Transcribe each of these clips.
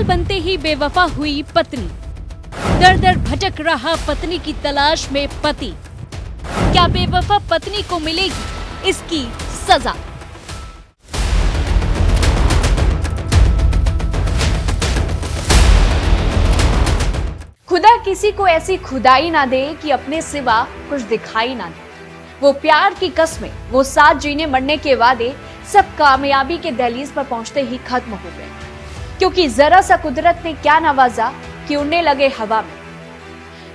लेखपाल बनते ही बेवफा हुई पत्नी। दर दर भटक रहा पत्नी की तलाश में पति। क्या बेवफा पत्नी को मिलेगी इसकी सजा? खुदा किसी को ऐसी खुदाई ना दे कि अपने सिवा कुछ दिखाई ना दे। वो प्यार की कस्में, वो साथ जीने मरने के वादे सब कामयाबी के दहलीज पर पहुंचते ही खत्म हो गए, क्योंकि जरा सा कुदरत ने क्या नवाजा कि उड़ने लगे हवा में।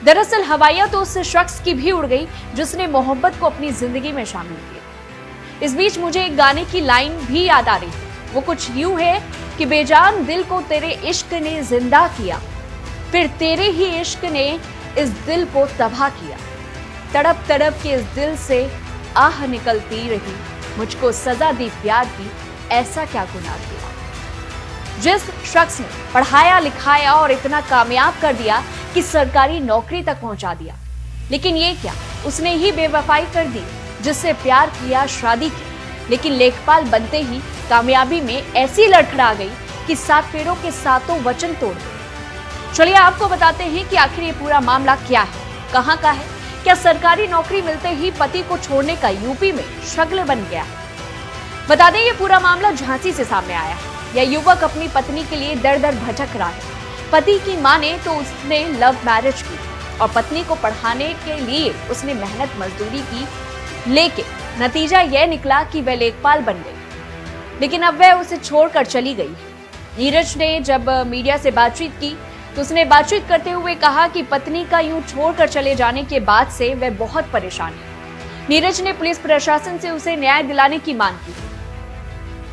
दरअसल हवाइयां तो उस शख्स की भी उड़ गई जिसने मोहब्बत को अपनी जिंदगी में शामिल किया। इस बीच मुझे एक गाने की लाइन भी याद आ रही है। वो कुछ यूं है कि बेजान दिल को तेरे इश्क ने जिंदा किया, फिर तेरे ही इश्क ने इस दिल को तबाह किया। तड़प तड़प के इस दिल से आह निकलती रही, मुझको सजा दी प्यार की, ऐसा क्या गुनाह किया। जिस शख्स ने पढ़ाया लिखाया और इतना कामयाब कर दिया कि सरकारी नौकरी तक पहुंचा दिया, लेकिन ये क्या, उसने ही बेवफाई कर दी। जिससे प्यार किया, शादी की, लेकिन लेखपाल बनते ही कामयाबी में ऐसी लड़खड़ा गई कि 7 पेड़ों के सातों वचन तोड़ गए। चलिए आपको बताते हैं कि आखिर ये पूरा मामला क्या है, कहां का है। क्या सरकारी नौकरी मिलते ही पति को छोड़ने का यूपी में शगल बन गया? बता दें ये पूरा मामला झांसी से सामने आया है। यह युवक अपनी पत्नी के लिए दर दर भटक रहा है। पति की माने तो उसने लव मैरिज की और पत्नी को पढ़ाने के लिए उसने मेहनत मजदूरी की, लेकिन नतीजा यह निकला कि वह लेखपाल बन गई। लेकिन अब वह उसे छोड़कर चली गई। नीरज ने जब मीडिया से बातचीत की तो उसने बातचीत करते हुए कहा कि पत्नी का यूं छोड़कर चले जाने के बाद से वह बहुत परेशान है। नीरज ने पुलिस प्रशासन से उसे न्याय दिलाने की मांग की।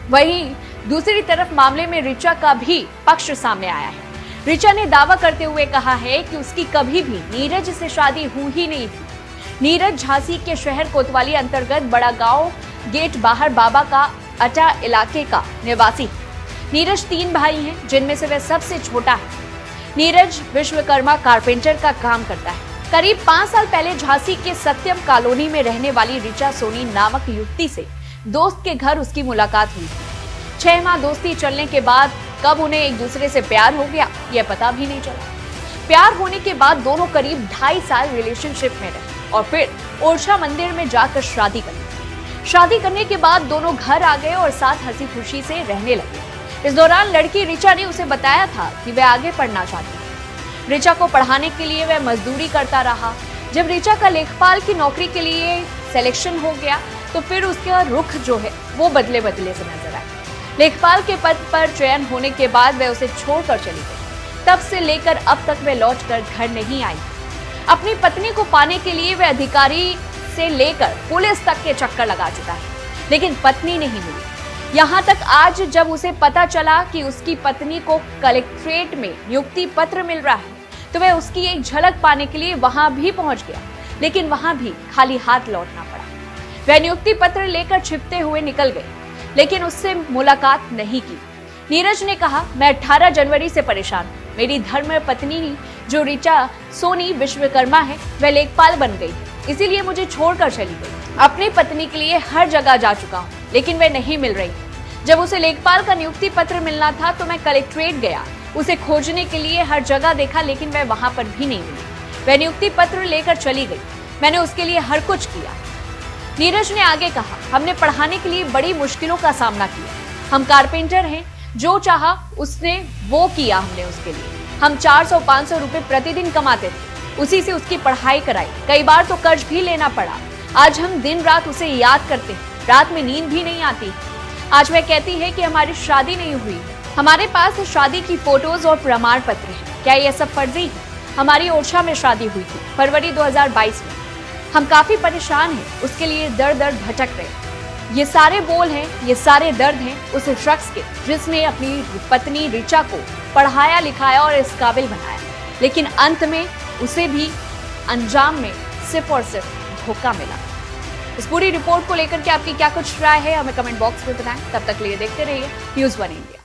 वहीं दूसरी तरफ मामले में ऋचा का भी पक्ष सामने आया है। ऋचा ने दावा करते हुए कहा है कि उसकी कभी भी नीरज से शादी हुई ही नहीं थी। नीरज झांसी के शहर कोतवाली अंतर्गत बड़ा गांव गेट बाहर बाबा का अटा इलाके का निवासी है। नीरज 3 भाई हैं, जिनमें से वह सबसे छोटा है। नीरज विश्वकर्मा कारपेंटर का काम करता है। करीब 5 साल पहले झांसी के सत्यम कॉलोनी में रहने वाली ऋचा सोनी नामक युवती से दोस्त के घर उसकी मुलाकात हुई। 6 माह दोस्ती चलने के बाद कब उन्हें एक दूसरे से प्यार हो गया यह पता भी नहीं चला। प्यार होने के बाद दोनों करीब 2.5 साल रिलेशनशिप में रहे और फिर ओरछा मंदिर में जाकर शादी कर ली। शादी करने के बाद दोनों घर आ गए और साथ हंसी खुशी से रहने लगे। इस दौरान लड़की ऋचा ने उसे बताया था कि वह आगे पढ़ना चाहती है। ऋचा को पढ़ाने के लिए वह मजदूरी करता रहा। जब ऋचा का लेखपाल की नौकरी के लिए सिलेक्शन हो गया तो फिर उसका रुख जो है वो बदले बदले से नजर आया। लेखपाल के पद पर चयन होने के बाद वह उसे छोड़कर चली गई। तब से लेकर अब तक वह लौटकर घर नहीं आई। अपनी पत्नी को पाने के लिए वह अधिकारी से लेकर पुलिस तक के चक्कर लगा चुका है, लेकिन पत्नी नहीं मिली। यहाँ तक आज जब उसे पता चला कि उसकी पत्नी को कलेक्ट्रेट में नियुक्ति पत्र मिल रहा है तो वह उसकी एक झलक पाने के लिए वहां भी पहुंच गया, लेकिन वहां भी खाली हाथ लौटना पड़ा। वह नियुक्ति पत्र लेकर छिपते हुए निकल गई, लेकिन उससे मुलाकात नहीं की। नीरज ने कहा, मैं 18 जनवरी से परेशान हूँ। मेरी धर्म पत्नी जो ऋचा सोनी विश्वकर्मा है वह लेखपाल बन गई, इसीलिए मुझे छोड़कर चली गई। अपनी पत्नी के लिए हर जगह जा चुका हूँ, लेकिन वह नहीं मिल रही। जब उसे लेखपाल का नियुक्ति पत्र मिलना था तो मैं कलेक्ट्रेट गया, उसे खोजने के लिए हर जगह देखा, लेकिन वह वहां पर भी नहीं मिली। वह नियुक्ति पत्र लेकर चली गई। मैंने उसके लिए हर कुछ किया। नीरज ने आगे कहा, हमने पढ़ाने के लिए बड़ी मुश्किलों का सामना किया। हम कारपेंटर हैं, जो चाहा उसने वो किया हमने उसके लिए। हम 400-500 रुपए प्रतिदिन कमाते थे, उसी से उसकी पढ़ाई कराई। कई बार तो कर्ज भी लेना पड़ा। आज हम दिन रात उसे याद करते हैं, रात में नींद भी नहीं आती। आज वह कहती है कि हमारी शादी नहीं हुई है। हमारे पास शादी की फोटोज और प्रमाण पत्र है। क्या यह सब फर्जी है? हमारी ओरछा में शादी हुई थी फरवरी 2022 में। हम काफी परेशान हैं, उसके लिए दर दर भटक रहे। ये सारे बोल हैं, ये सारे दर्द हैं उस शख्स के जिसने अपनी पत्नी ऋचा को पढ़ाया लिखाया और इस काबिल बनाया, लेकिन अंत में उसे भी अंजाम में सिर्फ और सिर्फ धोखा मिला। इस पूरी रिपोर्ट को लेकर के आपकी क्या कुछ राय है हमें कमेंट बॉक्स में बताएं। तब तक लिए देखते रहिए न्यूज़ 1 इंडिया।